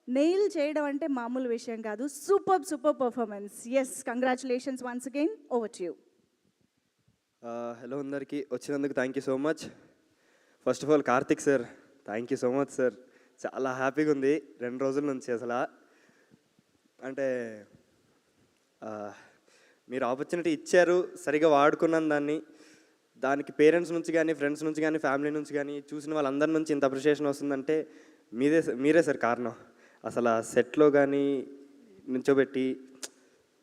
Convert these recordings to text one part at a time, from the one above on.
Nail చేయడం అంటే మామూలు విషయం కాదు. Super performance. Yes, congratulations once again. Over to you. Hello అందరికీ, వచ్చినందుకు thank you so much. First of all Karthik sir, thank you so much sir. చాలా హ్యాపీగా ఉంది 2 రోజుల నుంచి అసలు. అంటే మీరు ఆపర్చునిటీ ఇచ్చారు, సరిగా వాడుకున్నాను దాన్ని. దానికి పేరెంట్స్ నుంచి కానీ, ఫ్రెండ్స్ నుంచి కానీ, ఫ్యామిలీ నుంచి కానీ, చూసిన వాళ్ళందరి నుంచి ఇంత అప్రిషియేషన్ వస్తుందంటే మీరే సార్ కారణం. అసలు ఆ సెట్లో కానీ నుంచోబెట్టి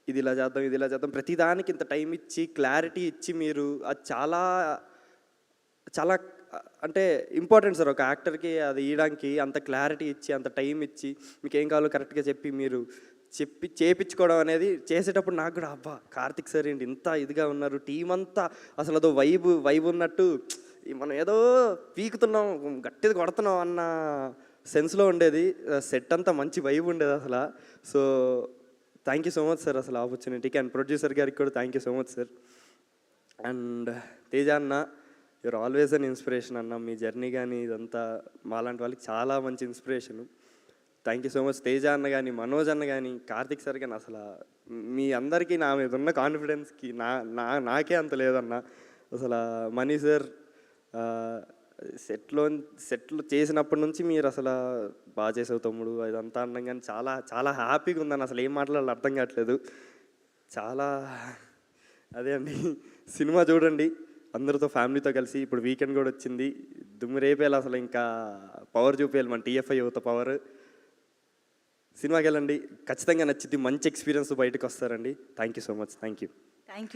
ఇది ఇలా చేద్దాం ప్రతిదానికి ఇంత టైం ఇచ్చి క్లారిటీ ఇచ్చి మీరు అది చాలా చాలా అంటే ఇంపార్టెంట్ సార్. ఒక యాక్టర్కి అది ఇవ్వడానికి అంత క్లారిటీ ఇచ్చి, అంత టైం ఇచ్చి, మీకు ఏం కావాలో కరెక్ట్గా చెప్పి మీరు చేపించుకోవడం అనేది చేసేటప్పుడు నాకు కూడా అబ్బా కార్తిక్ సార్ ఏంటి ఇంత ఇదిగా ఉన్నారు, టీం అంతా అసలు అదో వైబ్ ఉన్నట్టు, మనం ఏదో పీకుతున్నాం గట్టిది కొడుతున్నాం అన్న సెన్స్లో ఉండేది. సెట్ అంతా మంచి వైబ్ ఉండేది అసలు. So thank you so much sir అసలు ఆపర్చునిటీకి. అండ్ ప్రొడ్యూసర్ గారికి కూడా thank you so much sir. And Teja అన్న, యూఆర్ ఆల్వేస్ అన్ ఇన్స్పిరేషన్ అన్న. మీ జర్నీ కానీ ఇదంతా మాలాంటి వాళ్ళకి చాలా మంచి inspiration. Thank you so much. Teja అన్న కానీ, మనోజ్ అన్న కానీ, కార్తిక్ సార్ కానీ, అసలు మీ అందరికీ నా మీద ఉన్న కాన్ఫిడెన్స్కి నాకే అంత లేదన్న. అసలు మనీ సార్ సెట్లు చేసినప్పటి నుంచి మీరు అసలు బాగా చేసావు తమ్ముడు ఇదంతా అన్నాం, కానీ చాలా చాలా హ్యాపీగా ఉందని అసలు ఏం మాట్లాడాలో అర్థం కావట్లేదు. చాలా అదే అండి, సినిమా చూడండి అందరితో, ఫ్యామిలీతో కలిసి. ఇప్పుడు వీకెండ్ కూడా వచ్చింది, దుమ్ము రేపేయాలి అసలు, ఇంకా పవర్ చూపేయాలి మన టీఎఫ్ఐ యువత పవర్. సినిమాకి వెళ్ళండి, ఖచ్చితంగా నచ్చింది, మంచి ఎక్స్పీరియన్స్ బయటకు వస్తారండి. Thank you so much. Thank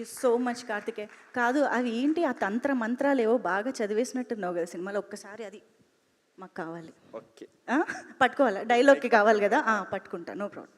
you so much Karthikeya. కాదు, అవి ఏంటి ఆ తంత్ర మంత్రాలు ఏవో బాగా చదివేసినట్టున్నావు కదా సినిమాలో, ఒక్కసారి అది మాకు కావాలి. ఓకే, పట్టుకోవాలా? డైలాగ్కి కావాలి కదా, పట్టుకుంటా, నో ప్రాబ్లం.